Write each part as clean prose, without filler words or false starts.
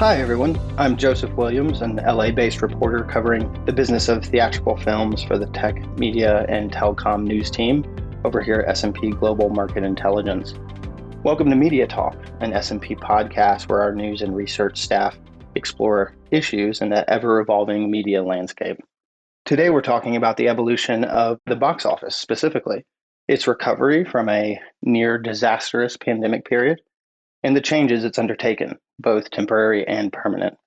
Hi, everyone. I'm Joseph Williams, an LA-based reporter covering the business of theatrical films for the tech, media, and telecom news team over here at S&P Global Market Intelligence. Welcome to MediaTalk, an S&P podcast where our news and research staff explore issues in the ever-evolving media landscape. Today, we're talking about the evolution of the box office specifically, its recovery from a near disastrous pandemic period, and the changes it's undertaken, both temporary and permanent.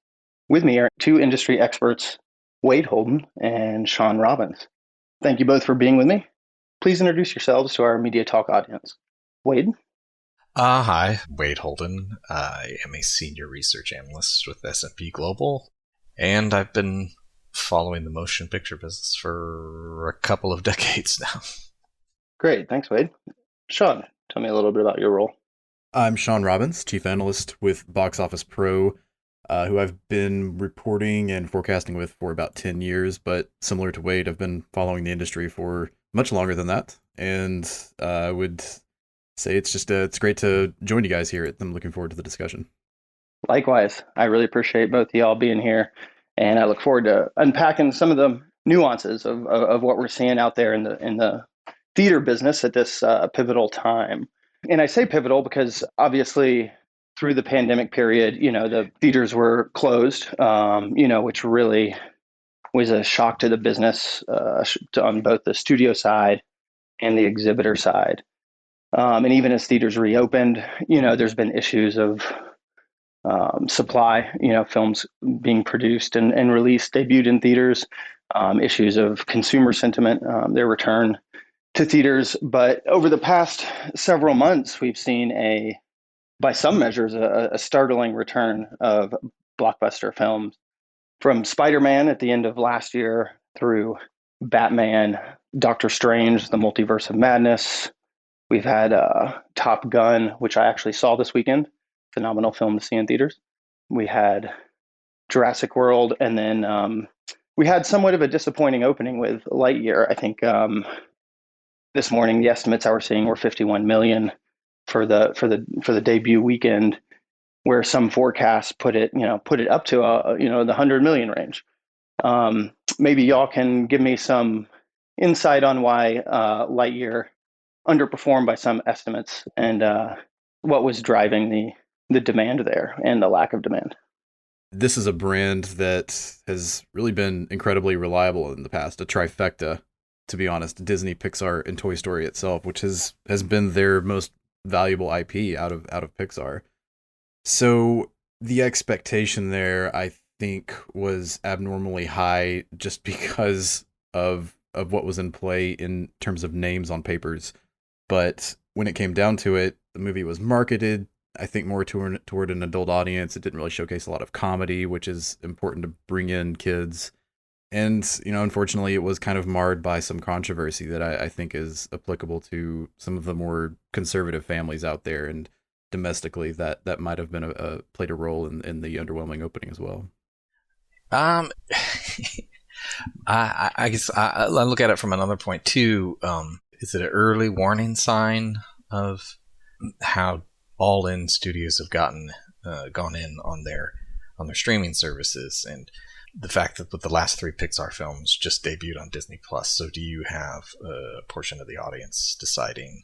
With me are two industry experts, Wade Holden and Shawn Robbins. Thank you both for being with me. Please introduce yourselves to our MediaTalk audience. Wade? Hi, Wade Holden. I am a senior research analyst with S&P Global, and I've been following the motion picture business for a couple of decades now. Great, thanks, Wade. Shawn, tell me a little bit about your role. I'm Shawn Robbins, Chief Analyst with Box Office Pro, who I've been reporting and forecasting with for about 10 years, but similar to Wade, I've been following the industry for much longer than that, and I would say it's great to join you guys here. I'm looking forward to the discussion. Likewise, I really appreciate both of y'all being here, and I look forward to unpacking some of the nuances of what we're seeing out there in the theater business at this pivotal time. And I say pivotal because obviously through the pandemic period, the theaters were closed, which really was a shock to the business on both the studio side and the exhibitor side. And even as theaters reopened, there's been issues of supply, films being produced and released, debuted in theaters, issues of consumer sentiment, their return to theaters. But over the past several months, we've seen by some measures, a startling return of blockbuster films, from Spider-Man at the end of last year through Batman, Doctor Strange, The Multiverse of Madness. We've had Top Gun, which I actually saw this weekend, phenomenal film to see in theaters. We had Jurassic World, and then we had somewhat of a disappointing opening with Lightyear. I think this morning, the estimates I was seeing were 51 million for the debut weekend, where some forecasts put it up to the 100 million range. Maybe y'all can give me some insight on why Lightyear underperformed by some estimates, and what was driving the demand there and the lack of demand. This is a brand that has really been incredibly reliable in the past, a trifecta, to be honest, Disney, Pixar, and Toy Story itself, which has been their most valuable IP out of Pixar. So the expectation there, I think, was abnormally high just because of what was in play in terms of names on papers. But when it came down to it, the movie was marketed, I think, more toward an adult audience. It didn't really showcase a lot of comedy, which is important to bring in kids. And, unfortunately, it was kind of marred by some controversy that I think is applicable to some of the more conservative families out there, and domestically that might have been played a role in the underwhelming opening as well. I guess I look at it from another point too. Is it an early warning sign of how all-in studios have gone in on their streaming services, and the fact that the last three Pixar films just debuted on Disney Plus? So do you have a portion of the audience deciding,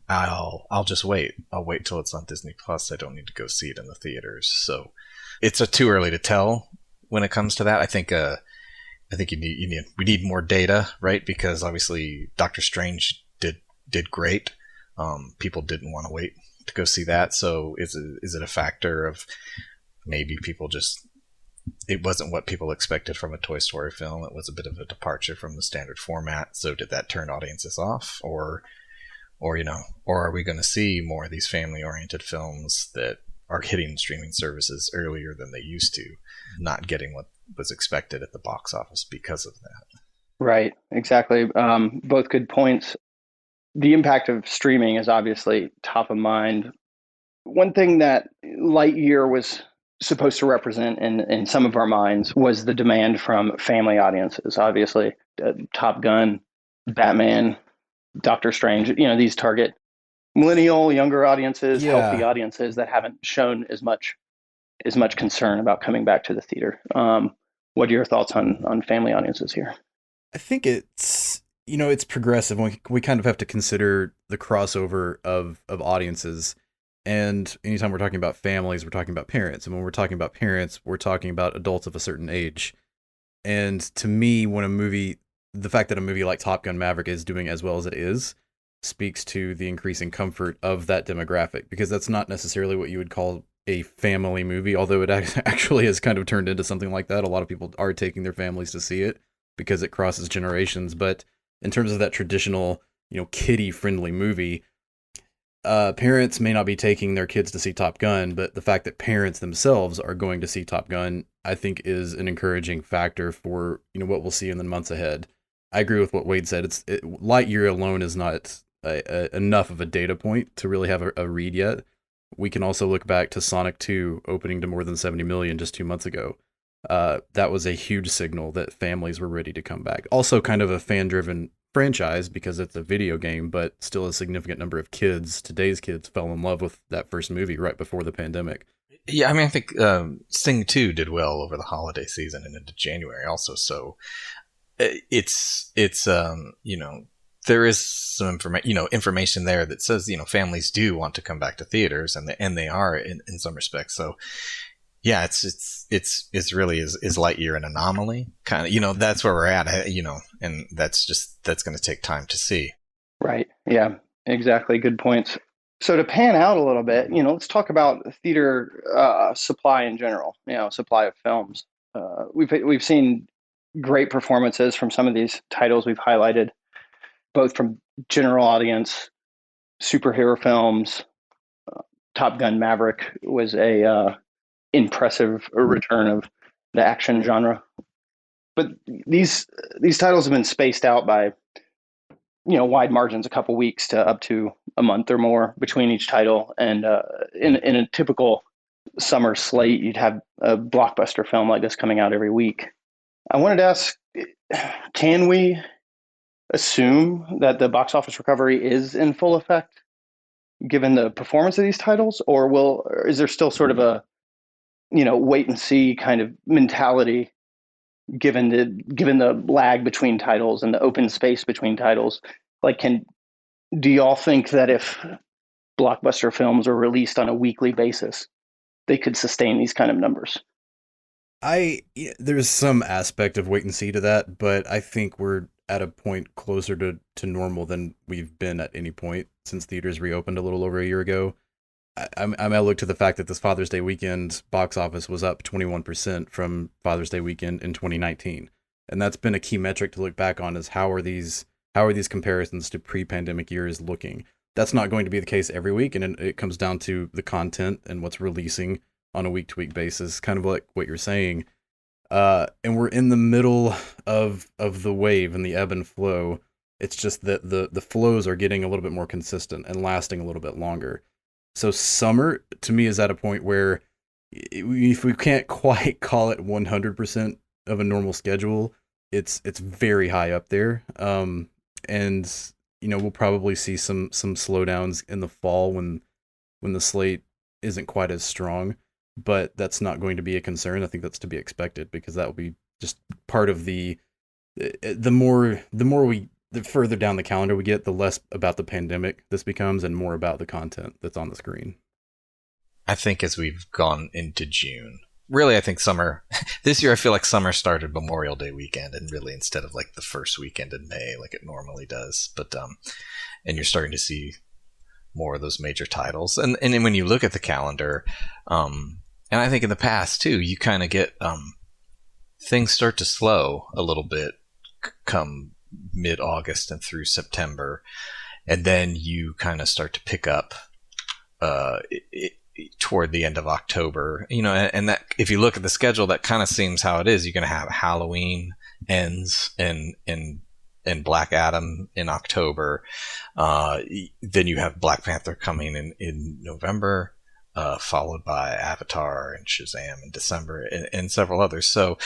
I'll just wait. I'll wait till it's on Disney Plus. I don't need to go see it in the theaters. So it's too early to tell when it comes to that. I think we need more data, right? Because obviously Doctor Strange did great. People didn't want to wait to go see that. So is it a factor of maybe people just, it wasn't what people expected from a Toy Story film? It was a bit of a departure from the standard format. So did that turn audiences off, or are we going to see more of these family-oriented films that are hitting streaming services earlier than they used to, not getting what was expected at the box office because of that? Right, exactly. Both good points. The impact of streaming is obviously top of mind. One thing that Lightyear was supposed to represent in some of our minds was the demand from family audiences. Obviously, Top Gun, Batman, Doctor Strange, these target millennial, younger audiences, healthy audiences that haven't shown as much as much concern about coming back to the theater. What are your thoughts on family audiences here? I think it's progressive. We kind of have to consider the crossover of audiences. And anytime we're talking about families, we're talking about parents. And when we're talking about parents, we're talking about adults of a certain age. And to me, the fact that a movie like Top Gun Maverick is doing as well as it is speaks to the increasing comfort of that demographic, because that's not necessarily what you would call a family movie, although it actually has kind of turned into something like that. A lot of people are taking their families to see it because it crosses generations. But in terms of that traditional, kiddie friendly movie, parents may not be taking their kids to see Top Gun, but the fact that parents themselves are going to see Top Gun, I think, is an encouraging factor for what we'll see in the months ahead. I agree with what Wade said. Lightyear alone is not enough of a data point to really have a read yet. We can also look back to Sonic 2 opening to more than 70 million just 2 months ago. That was a huge signal that families were ready to come back. Also kind of a fan-driven franchise because it's a video game, but still a significant number of today's kids fell in love with that first movie right before the pandemic. Yeah, I mean, I think Sing 2 did well over the holiday season and into January also. So it's there is some information there that says, families do want to come back to theaters, and they are in some respects. So yeah, it's really is Lightyear an anomaly? Kind of, that's where we're at, and that's going to take time to see. Right. Yeah, exactly. Good points. So to pan out a little bit, let's talk about theater supply in general, supply of films. We've seen great performances from some of these titles we've highlighted, both from general audience, superhero films. Top Gun Maverick was a impressive return of the action genre. But these titles have been spaced out by wide margins, a couple weeks to up to a month or more between each title. And in a typical summer slate, you'd have a blockbuster film like this coming out every week. I wanted to ask, can we assume that the box office recovery is in full effect given the performance of these titles, or is there still sort of a wait and see kind of mentality given the lag between titles and the open space between titles? Do y'all think that if blockbuster films are released on a weekly basis, they could sustain these kind of numbers? There's some aspect of wait and see to that, but I think we're at a point closer to normal than we've been at any point since theaters reopened a little over a year ago. I look to the fact that this Father's Day weekend box office was up 21% from Father's Day weekend in 2019. And that's been a key metric to look back on, is how are these comparisons to pre-pandemic years looking? That's not going to be the case every week, and it comes down to the content and what's releasing on a week-to-week basis, kind of like what you're saying. And we're in the middle of the wave and the ebb and flow. It's just that the flows are getting a little bit more consistent and lasting a little bit longer. So summer, to me, is at a point where if we can't quite call it 100% of a normal schedule, it's very high up there. And we'll probably see some slowdowns in the fall when the slate isn't quite as strong. But that's not going to be a concern. I think that's to be expected, because that will be just part of the further down the calendar we get, the less about the pandemic this becomes and more about the content that's on the screen. I think as we've gone into June, really, I think summer, this year I feel like summer started Memorial Day weekend, and really instead of like the first weekend in May like it normally does. But and you're starting to see more of those major titles. And when you look at the calendar, and I think in the past too, you kind of get things start to slow a little bit come mid-August and through September, and then you kind of start to pick up toward the end of October. And that, if you look at the schedule, that kind of seems how it is. You're going to have Halloween ends and Black Adam in October. Then you have Black Panther coming in November. Followed by Avatar and Shazam in December, and several others. So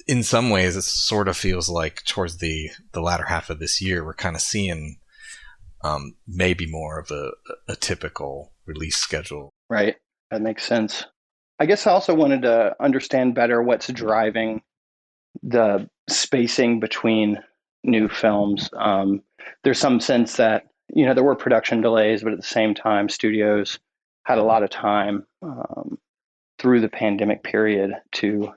in some ways, it sort of feels like towards the latter half of this year, we're kind of seeing maybe more of a typical release schedule. Right. That makes sense. I guess I also wanted to understand better what's driving the spacing between new films. There's some sense that, there were production delays, but at the same time, studios had a lot of time through the pandemic period to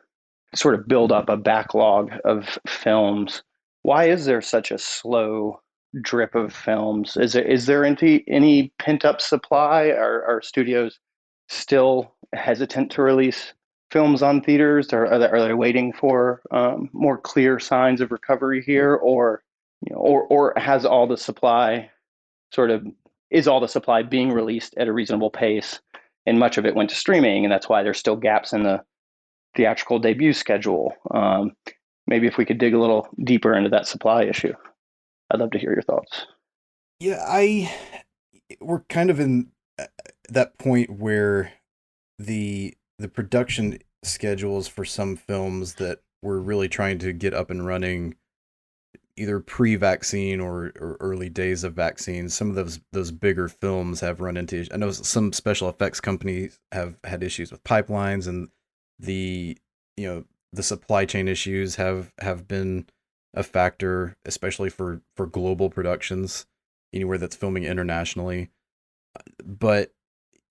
sort of build up a backlog of films. Why is there such a slow drip of films? Is there any pent up supply? Are studios still hesitant to release films on theaters? Are they waiting for more clear signs of recovery here, or has all the supply sort of is all the supply being released at a reasonable pace, and much of it went to streaming, and that's why there's still gaps in the theatrical debut schedule? Maybe if we could dig a little deeper into that supply issue, I'd love to hear your thoughts. Yeah, we're kind of in that point where the production schedules for some films that we're really trying to get up and running either pre-vaccine or early days of vaccines. Some of those bigger films have run into, I know some special effects companies have had issues with pipelines, and the the supply chain issues have been a factor, especially for global productions, anywhere that's filming internationally. But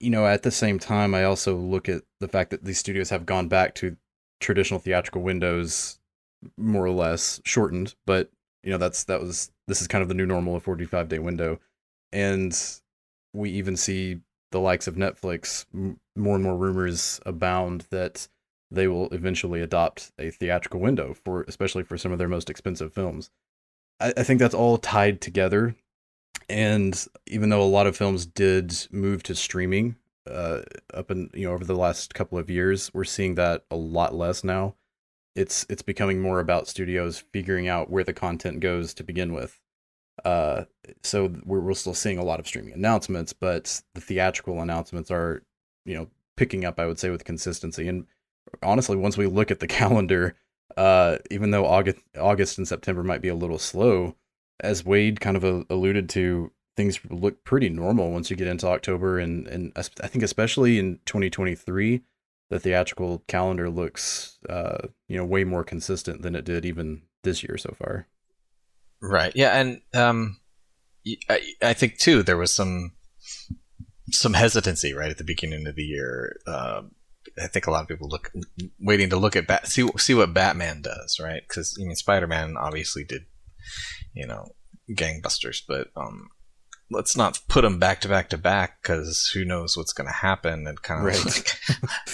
at the same time, I also look at the fact that these studios have gone back to traditional theatrical windows, more or less shortened, but this is kind of the new normal, a 45-day window. And we even see the likes of Netflix, more and more rumors abound that they will eventually adopt a theatrical window, especially for some of their most expensive films. I think that's all tied together. And even though a lot of films did move to streaming over the last couple of years, we're seeing that a lot less now. It's becoming more about studios figuring out where the content goes to begin with. So we're still seeing a lot of streaming announcements, but the theatrical announcements are, picking up, I would say, with consistency. And honestly, once we look at the calendar, even though August and September might be a little slow, as Wade kind of alluded to, things look pretty normal once you get into October, and I think especially in 2023, the theatrical calendar looks way more consistent than it did even this year so far. Right. Yeah, and I think too there was some hesitancy right at the beginning of the year. I think a lot of people waiting to look at see what Batman does, right? Because Spider-Man obviously did gangbusters, but let's not put them back to back to back, because who knows what's going to happen, and kind of right.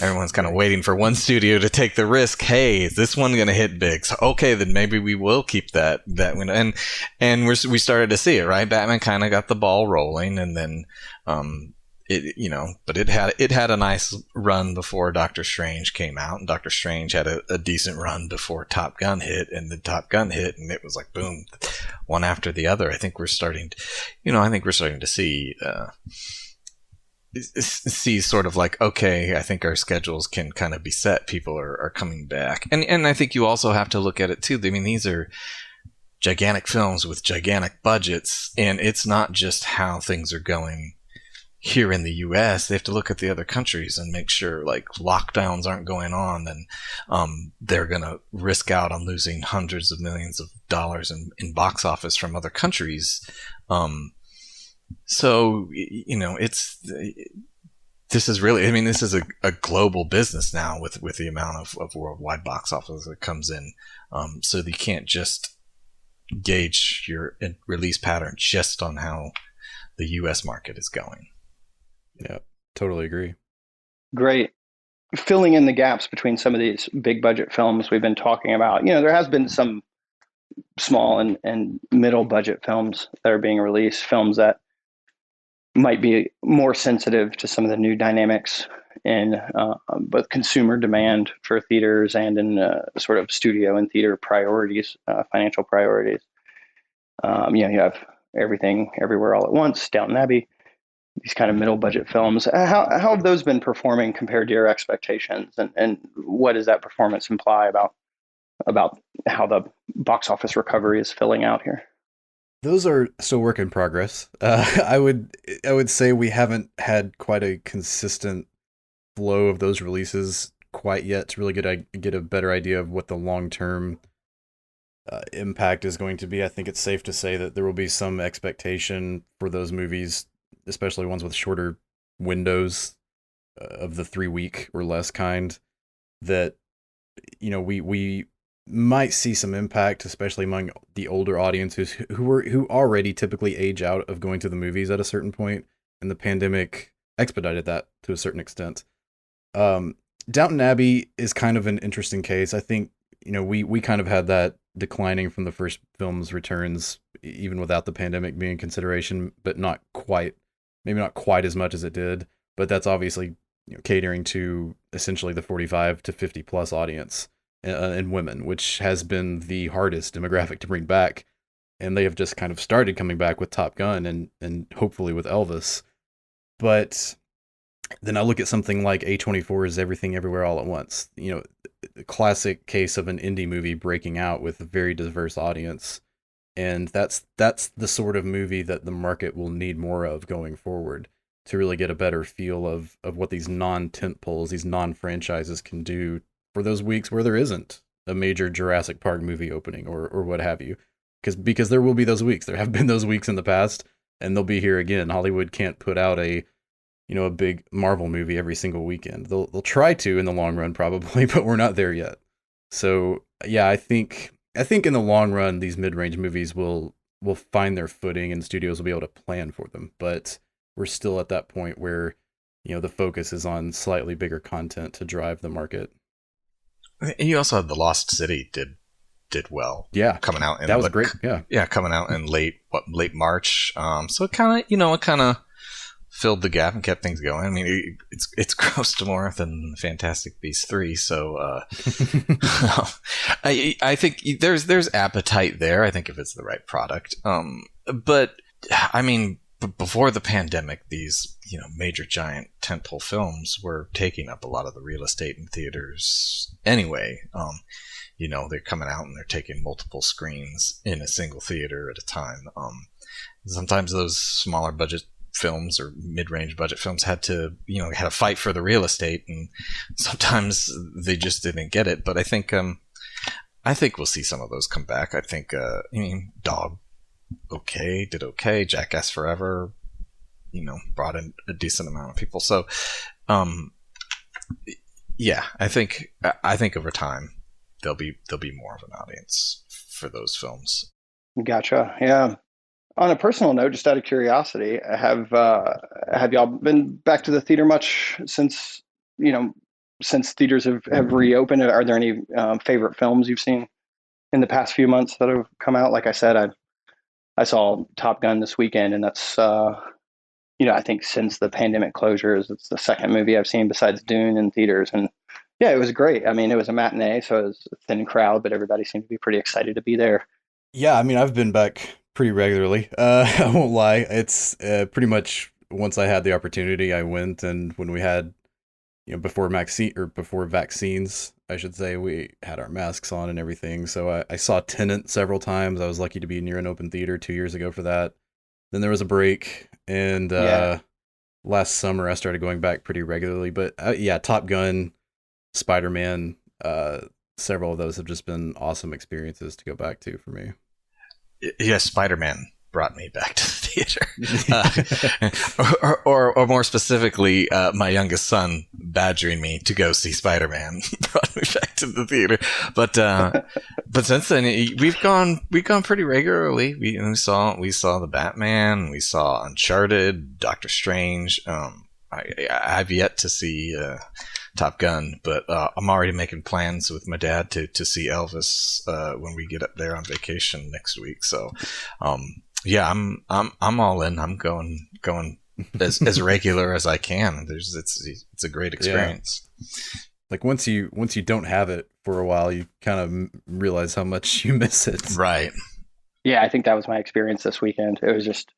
Everyone's kind of waiting for one studio to take the risk. Hey, is this one going to hit big? So okay, then maybe we will keep that window. And we started to see it, right? Batman kind of got the ball rolling, and then but it had a nice run before Doctor Strange came out, and Doctor Strange had a decent run before Top Gun hit, and then Top Gun hit, and it was like boom, one after the other. I think we're starting to see sort of like, okay, I think our schedules can kind of be set. People are coming back, and I think you also have to look at it too. I mean, these are gigantic films with gigantic budgets, and it's not just how things are going here in the US. They have to look at the other countries and make sure like lockdowns aren't going on, and they're going to risk out on losing hundreds of millions of dollars in box office from other countries. So this is really, this is a global business now with the amount of worldwide box office that comes in. So you can't just gauge your release pattern just on how the US market is going. Yeah, totally agree. Great. Filling in the gaps between some of these big budget films we've been talking about, there has been some small and middle budget films that are being released, films that might be more sensitive to some of the new dynamics in both consumer demand for theaters and in sort of studio and theater priorities, financial priorities. You have Everything Everywhere All at Once, Downton Abbey, these kind of middle budget films. How have those been performing compared to your expectations, and what does that performance imply about how the box office recovery is filling out here? Those are still work in progress. I would say we haven't had quite a consistent flow of those releases quite yet to really get a better idea of what the long-term impact is going to be. I think it's safe to say that there will be some expectation for those movies, especially ones with shorter windows of the 3-week or less kind, that we might see some impact, especially among the older audiences who already typically age out of going to the movies at a certain point, and the pandemic expedited that to a certain extent. Downton Abbey is kind of an interesting case. I think we kind of had that declining from the first film's returns, even without the pandemic being in consideration, but not quite, maybe not quite as much as it did. But that's obviously catering to essentially the 45 to 50 plus audience and women, which has been the hardest demographic to bring back. And they have just kind of started coming back with Top Gun and hopefully with Elvis. But then I look at something like A24's Everything Everywhere All at Once, a classic case of an indie movie breaking out with a very diverse audience. And that's the sort of movie that the market will need more of going forward, to really get a better feel of what these non-tent poles, these non-franchises can do for those weeks where there isn't a major Jurassic Park movie opening or what have you. Because there will be those weeks. There have been those weeks in the past, and they'll be here again. Hollywood can't put out a big Marvel movie every single weekend. They'll try to in the long run probably, but we're not there yet. So yeah, I think in the long run these mid-range movies will find their footing and studios will be able to plan for them. But we're still at that point where the focus is on slightly bigger content to drive the market. And you also had The Lost City did well. Yeah, coming out. That was great. Yeah, coming out in late March. So it kind of filled the gap and kept things going. I mean, it's grossed more than Fantastic Beasts 3, so I think there's appetite there. I think if it's the right product. But I mean, before the pandemic, these major giant tentpole films were taking up a lot of the real estate in theaters anyway. They're coming out and they're taking multiple screens in a single theater at a time. Sometimes those smaller budget films or mid-range budget films had to fight for the real estate, and sometimes they just didn't get it. But I think we'll see some of those come back. I think Dog did okay. Jackass Forever brought in a decent amount of people. So yeah, I think over time there'll be more of an audience for those films. Gotcha. Yeah. On a personal note, just out of curiosity, have y'all been back to the theater much since theaters have reopened? Are there any favorite films you've seen in the past few months that have come out? Like I said, I saw Top Gun this weekend, and that's I think since the pandemic closures, it's the second movie I've seen besides Dune in theaters, and yeah, it was great. I mean, it was a matinee, so it was a thin crowd, but everybody seemed to be pretty excited to be there. Yeah, I mean, I've been back pretty regularly. I won't lie. It's pretty much once I had the opportunity, I went, and when we had, before vaccines, I should say, we had our masks on and everything. So I saw Tenet several times. I was lucky to be near an open theater 2 years ago for that. Then there was a break, and last summer I started going back pretty regularly. But yeah, Top Gun, Spider-Man, several of those have just been awesome experiences to go back to for me. Yeah, Spider-Man brought me back to the theater. Or more specifically, my youngest son badgering me to go see Spider-Man brought me back to the theater. But since then, we've gone pretty regularly. We saw the Batman, we saw Uncharted, Doctor Strange. I've yet to see Top Gun, but I'm already making plans with my dad to see Elvis when we get up there on vacation next week. So, yeah, I'm all in. I'm going as regular as I can. It's a great experience. Yeah. Like once you don't have it for a while, you kind of realize how much you miss it. Right. Yeah, I think that was my experience this weekend. It was just,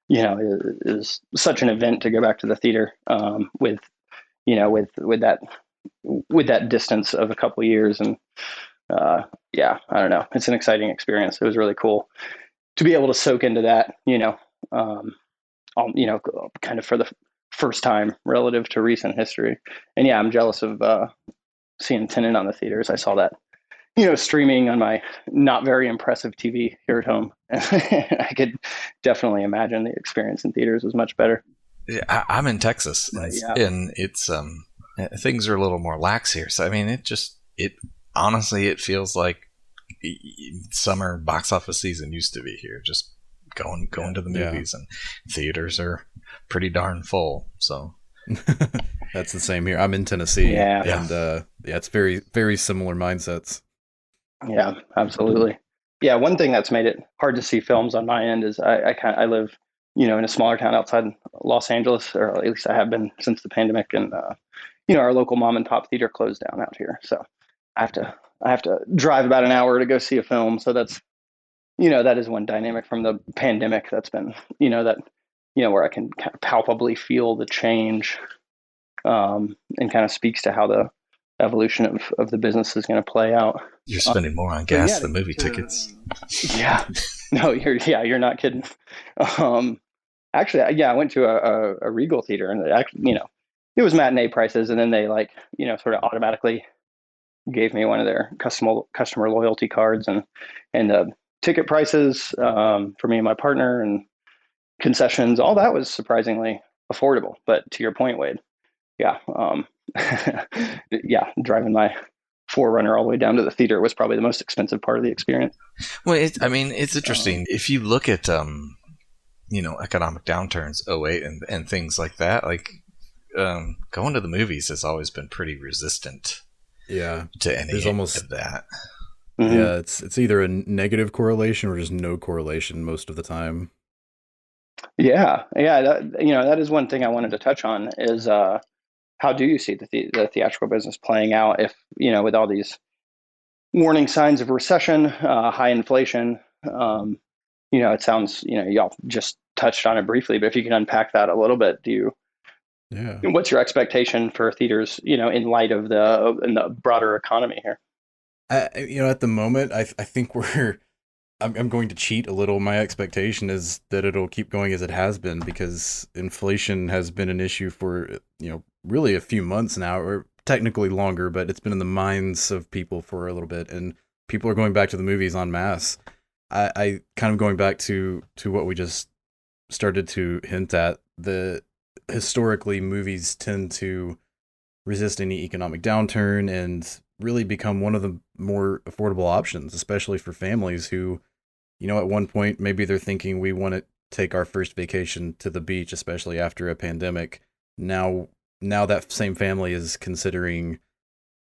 it was such an event to go back to the theater with that distance of a couple of years. And yeah, I don't know. It's an exciting experience. It was really cool to be able to soak into that, kind of for the first time relative to recent history. And yeah, I'm jealous of seeing Tenet on the theaters. I saw that, streaming on my not very impressive TV here at home. I could definitely imagine the experience in theaters was much better. Yeah, I'm in Texas, and it's things are a little more lax here. So I mean, it honestly it feels like summer box office season used to be here. Just going to the movies, and theaters are pretty darn full. So that's the same here. I'm in Tennessee, and it's very, very similar mindsets. Yeah, absolutely. Yeah, one thing that's made it hard to see films on my end is I live, in a smaller town outside Los Angeles, or at least I have been since the pandemic, and our local mom and pop theater closed down out here, so I have to drive about an hour to go see a film. So that's that is one dynamic from the pandemic that's been where I can kind of palpably feel the change, and kind of speaks to how the evolution of the business is going to play out. You're spending more on gas than movie tickets. Yeah, no, you're not kidding. Actually, I went to a Regal theater, and it was matinee prices, and then they sort of automatically gave me one of their customer loyalty cards, and the ticket prices for me and my partner, and concessions, all that was surprisingly affordable. But to your point, Wade, driving my Forerunner all the way down to the theater was probably the most expensive part of the experience. Well, it's interesting. If you look at, economic downturns, 2008 and things like that, going to the movies has always been pretty resistant. Yeah. To any of that. Mm-hmm. Yeah, it's either a negative correlation or just no correlation most of the time. Yeah. That is one thing I wanted to touch on is, how do you see the theatrical business playing out if, with all these warning signs of recession, high inflation? It sounds, y'all just touched on it briefly, but if you can unpack that a little bit, what's your expectation for theaters, in light of in the broader economy here? At the moment, I think I'm going to cheat a little. My expectation is that it'll keep going as it has been, because inflation has been an issue for, really a few months now, or technically longer, but it's been in the minds of people for a little bit, and people are going back to the movies en masse. I kind of going back to what we just started to hint at, historically movies tend to resist any economic downturn and really become one of the more affordable options, especially for families who, at one point maybe they're thinking we want to take our first vacation to the beach, especially after a pandemic. Now that same family is considering,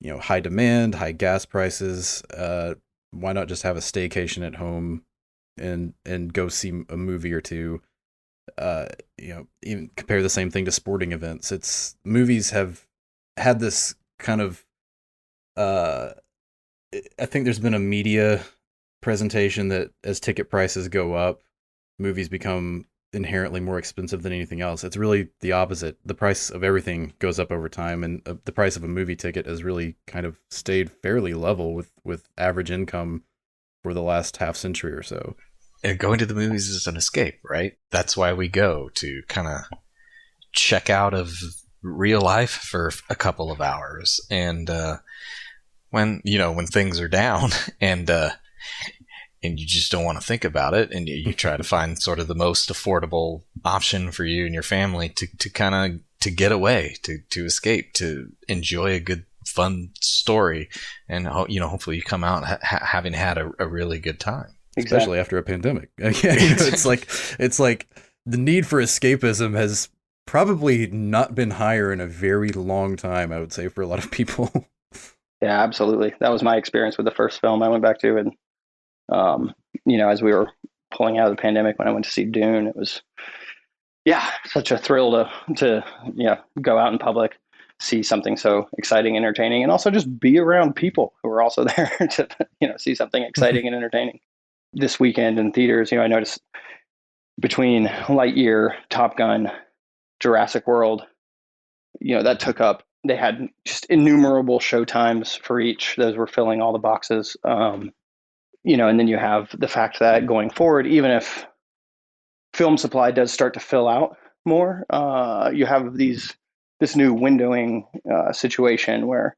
high demand, high gas prices. Why not just have a staycation at home and go see a movie or two? Even compare the same thing to sporting events. Movies have had this kind of, I think there's been a media presentation that as ticket prices go up, movies become inherently more expensive than anything else. It's really the opposite. The price of everything goes up over time, and the price of a movie ticket has really kind of stayed fairly level with average income for the last half century or so. And going to the movies is an escape, right? That's why we go, to kind of check out of real life for a couple of hours. And when things are down and you just don't want to think about it, and you try to find sort of the most affordable option for you and your family to kind of to get away, to escape, to enjoy a good fun story, and hopefully you come out having had a really good time. Exactly. Especially after a pandemic. It's like the need for escapism has probably not been higher in a very long time, I would say, for a lot of people. Yeah, absolutely. That was my experience with the first film I went back to. And, as we were pulling out of the pandemic, when I went to see Dune, it was, such a thrill to go out in public, see something so exciting, entertaining, and also just be around people who are also there to, see something exciting and entertaining. This weekend in theaters, I noticed between Lightyear, Top Gun, Jurassic World, that took up, they had just innumerable show times for each. Those were filling all the boxes. And then you have the fact that going forward, even if film supply does start to fill out more. You have this new windowing situation where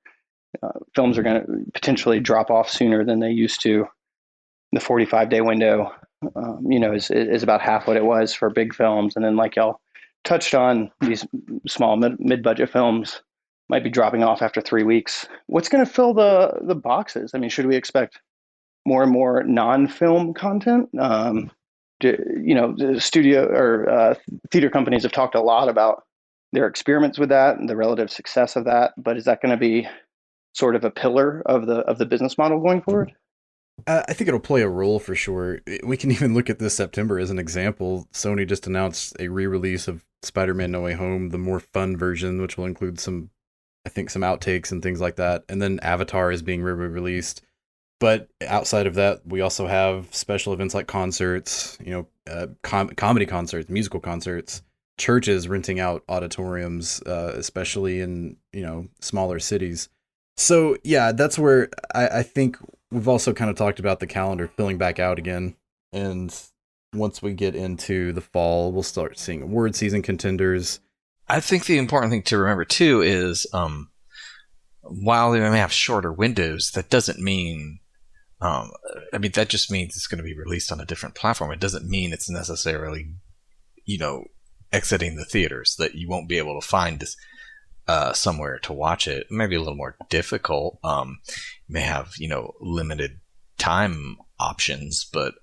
films are going to potentially drop off sooner than they used to. The 45-day window, is about half what it was for big films. And then, like y'all touched on, these small mid-budget films might be dropping off after 3 weeks. What's going to fill the boxes? I mean, should we expect more and more non-film content? The studio or theater companies have talked a lot about their experiments with that and the relative success of that. But is that going to be sort of a pillar of the business model going forward? I think it'll play a role for sure. We can even look at this September as an example. Sony just announced a re-release of Spider-Man No Way Home, the more fun version, which will include some outtakes and things like that. And then Avatar is being re-released. But outside of that, we also have special events like concerts, comedy concerts, musical concerts, churches renting out auditoriums, especially in, smaller cities. So, yeah, that's where I think we've also kind of talked about the calendar filling back out again. And once we get into the fall, we'll start seeing award season contenders. I think the important thing to remember, too, is while they may have shorter windows, that doesn't mean... that just means it's going to be released on a different platform. It doesn't mean it's necessarily, exiting the theaters, that you won't be able to find this somewhere to watch it. It may be a little more difficult. You may have, limited time options, but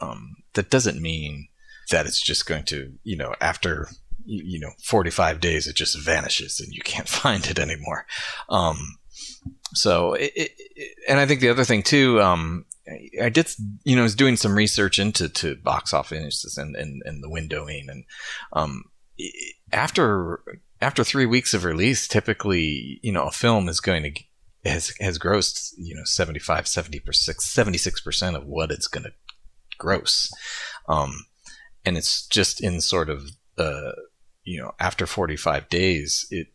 that doesn't mean that it's just going to, after 45 days, it just vanishes and you can't find it anymore. And I think the other thing too, I did, was doing some research into box office and the windowing, and after 3 weeks of release, typically, a film is going to has grossed 76% of what it's going to gross, and it's just in sort of after 45 days, it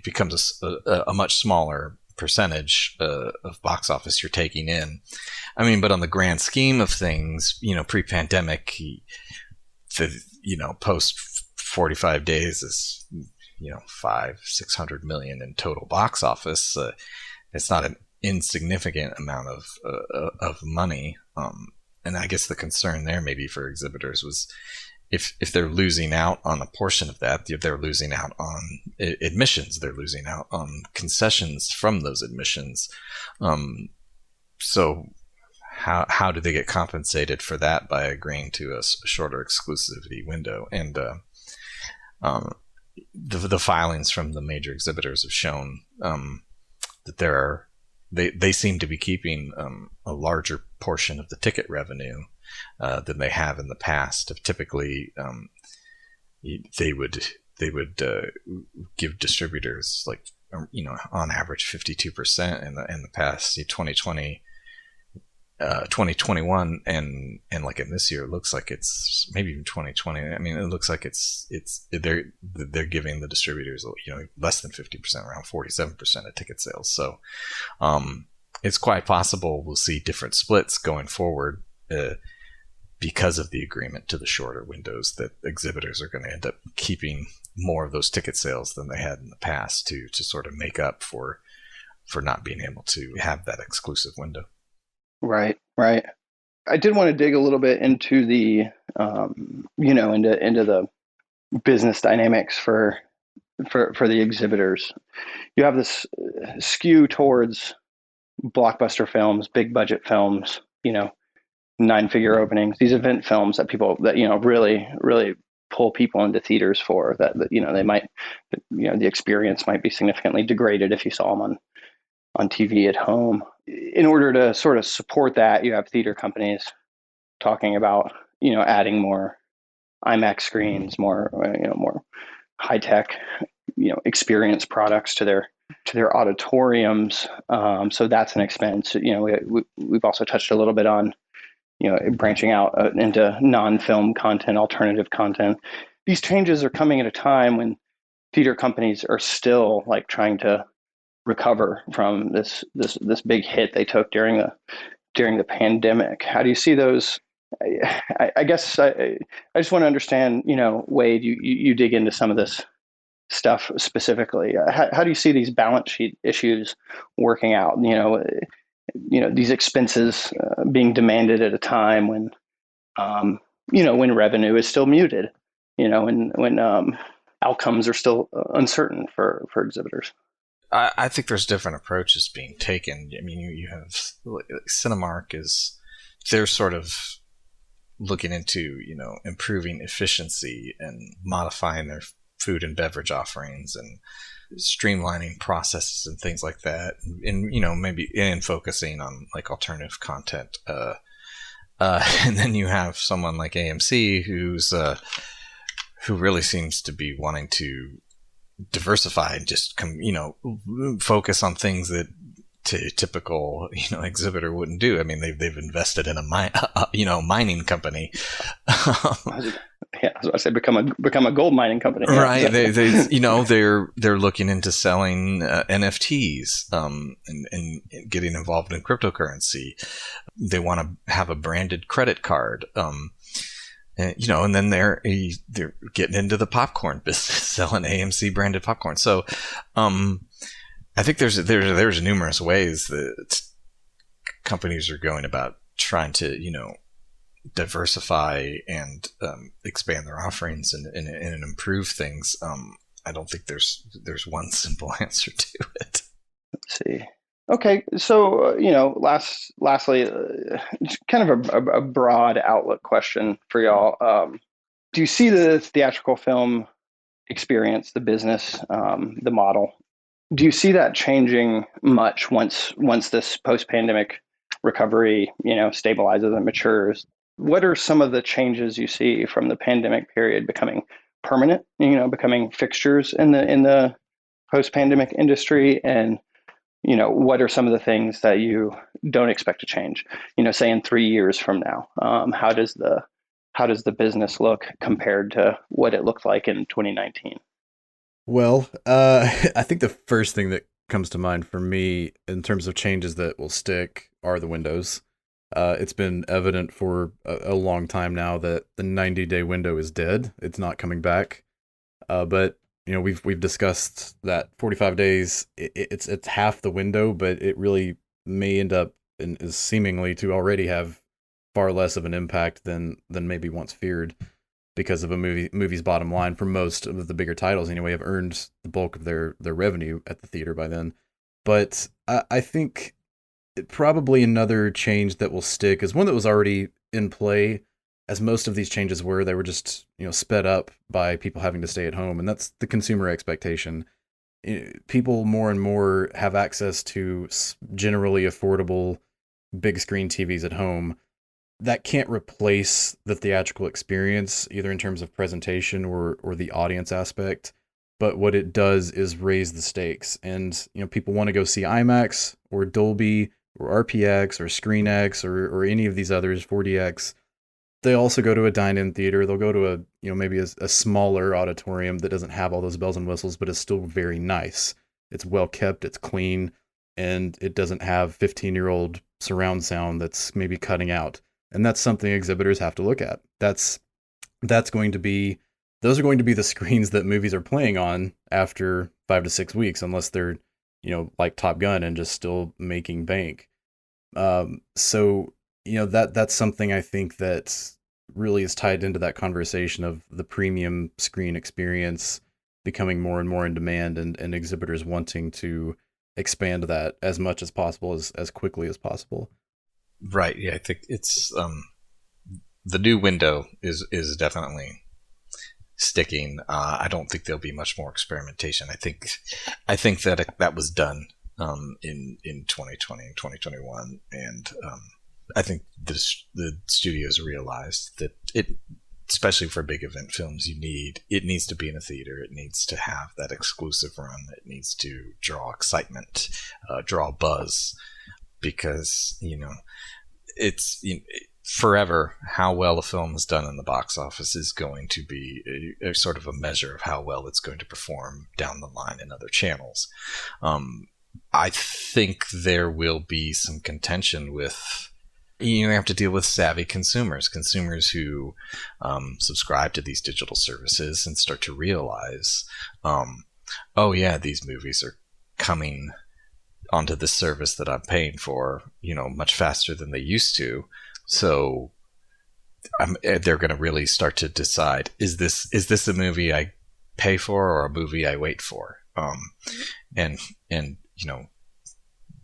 becomes a much smaller percentage of box office you're taking in. But on the grand scheme of things, pre-pandemic, post 45 days is, 500-600 million in total box office. It's not an insignificant amount of money. And I guess the concern there maybe for exhibitors was if they're losing out on a portion of that, they're losing out on admissions, they're losing out on concessions from those admissions. So how do they get compensated for that by agreeing to a shorter exclusivity window? And the filings from the major exhibitors have shown that they seem to be keeping a larger portion of the ticket revenue than they have in the past. Typically, they would give distributors on average 52% in the past. 2020, 2021, and like in this year, it looks like it's maybe even 2020. It looks like they're giving the distributors less than 50%, around 47% of ticket sales. So it's quite possible we'll see different splits going forward. Because of the agreement to the shorter windows, that exhibitors are going to end up keeping more of those ticket sales than they had in the past to sort of make up for not being able to have that exclusive window. Right. I did want to dig a little bit into the, into the business dynamics for the exhibitors. You have this skew towards blockbuster films, big budget films, 9-figure openings, these event films that people that really pull people into theaters for that they might, the experience might be significantly degraded if you saw them on TV at home. In order to sort of support that, you have theater companies talking about adding more IMAX screens, more high tech experience products to their auditoriums. So that's an expense. We've also touched a little bit on branching out into non-film content, alternative content. These changes are coming at a time when theater companies are still trying to recover from this big hit they took during the pandemic. How do you see those I guess I just want to understand, Wade, you dig into some of this stuff specifically. How do you see these balance sheet issues working out? These expenses being demanded at a time when, when revenue is still muted, when outcomes are still uncertain for exhibitors. I think there's different approaches being taken. I mean, you have Cinemark they're sort of looking into, improving efficiency and modifying their food and beverage offerings and streamlining processes and things like that. And, maybe focusing on like alternative content. And then you have someone like AMC who really seems to be wanting to diversify and just focus on things that typical exhibitor wouldn't do. I mean, they've invested in a mining company. Yeah, as I said, become a gold mining company. Right. They're looking into selling NFTs and getting involved in cryptocurrency. They want to have a branded credit card. And then they're getting into the popcorn business, selling AMC branded popcorn. So, I think there's numerous ways that companies are going about trying to, diversify and expand their offerings and improve things. I don't think there's one simple answer to it. Let's see. Okay, so lastly, kind of a broad outlook question for y'all. Do you see the theatrical film experience, the business, the model? Do you see that changing much once this post-pandemic recovery, stabilizes and matures? What are some of the changes you see from the pandemic period becoming permanent? Becoming fixtures in the post-pandemic industry, and what are some of the things that you don't expect to change? Say in 3 years from now, how does the business look compared to what it looked like in 2019? Well, I think the first thing that comes to mind for me in terms of changes that will stick are the windows. It's been evident for a long time now that the 90-day window is dead. It's not coming back. But we've discussed that 45 days. It's half the window, but it really may end up and is seemingly to already have far less of an impact than maybe once feared, because of a movie's bottom line. For most of the bigger titles anyway, have earned the bulk of their revenue at the theater by then. But I think probably another change that will stick is one that was already in play, as most of these changes were. They were just sped up by people having to stay at home, and that's the consumer expectation. People more and more have access to generally affordable big screen TVs at home. That can't replace the theatrical experience, either in terms of presentation or the audience aspect. But what it does is raise the stakes. And people want to go see IMAX or Dolby or RPX or ScreenX or any of these others, 4DX. They also go to a dine-in theater. They'll go to maybe a smaller auditorium that doesn't have all those bells and whistles, but is still very nice. It's well kept, it's clean, and it doesn't have 15-year-old surround sound that's maybe cutting out. And that's something exhibitors have to look at. Those are going to be the screens that movies are playing on after 5 to 6 weeks, unless they're, like Top Gun and just still making bank. So that's something I think that really is tied into that conversation of the premium screen experience becoming more and more in demand, and exhibitors wanting to expand that as much as possible, as quickly as possible. Right. Yeah, I think it's the new window is definitely sticking. I don't think there'll be much more experimentation. I think that was done in 2020 and 2021, and I think the studios realized that especially for big event films, it needs to be in a theater. It needs to have that exclusive run. It needs to draw excitement, draw buzz, because it's forever how well a film is done in the box office is going to be a sort of a measure of how well it's going to perform down the line in other channels. I think there will be some contention with you have to deal with savvy consumers who subscribe to these digital services and start to realize, oh yeah, these movies are coming onto the service that I'm paying for, much faster than they used to. So they're going to really start to decide, is this a movie I pay for or a movie I wait for? And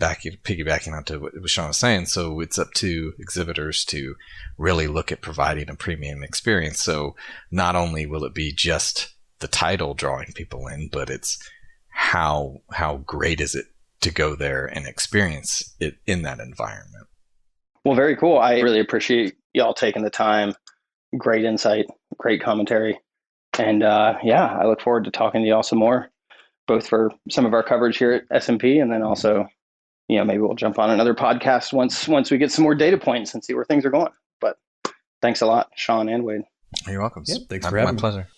piggybacking onto what Shawn was saying, so it's up to exhibitors to really look at providing a premium experience. So not only will it be just the title drawing people in, but it's how great is it to go there and experience it in that environment. Well, very cool. I really appreciate y'all taking the time. Great insight, great commentary. And I look forward to talking to y'all some more, both for some of our coverage here at S&P, and then also, maybe we'll jump on another podcast once we get some more data points and see where things are going. But thanks a lot, Shawn and Wade. You're welcome. Yep, thanks for having me. My pleasure.